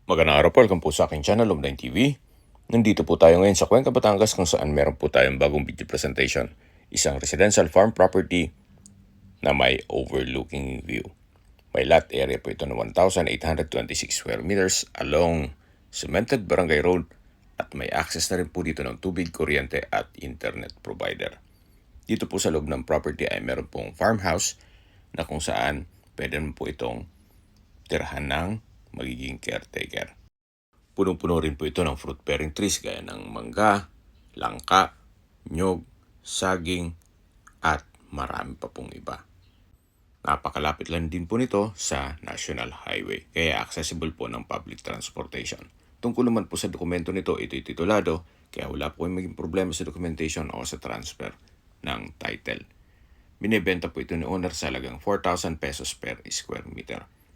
Magandang araw po, welcome po sa aking channel, Lomdine TV. Nandito po tayo ngayon sa Cuenca, Batangas kung saan meron po tayong bagong video presentation. Isang residential farm property na may overlooking view. May lot area po ito ng 1,826 square meters along cemented barangay road at may access na rin po dito ng tubig, kuryente at internet provider. Dito po sa loob ng property ay meron pong farmhouse na kung saan pwede naman po itong tirahan ng magiging caretaker. Punong-puno rin po ito ng fruit-bearing trees gaya ng mangga, langka, nyog, saging, at marami pa pong iba. Napakalapit lang din po nito sa National Highway, kaya accessible po ng public transportation. Tungkol naman po sa dokumento nito, ito'y titulado, kaya wala po kayong maging problema sa documentation o sa transfer ng title. Binibenta po ito ni owner sa halagang 4,000 pesos per square meter.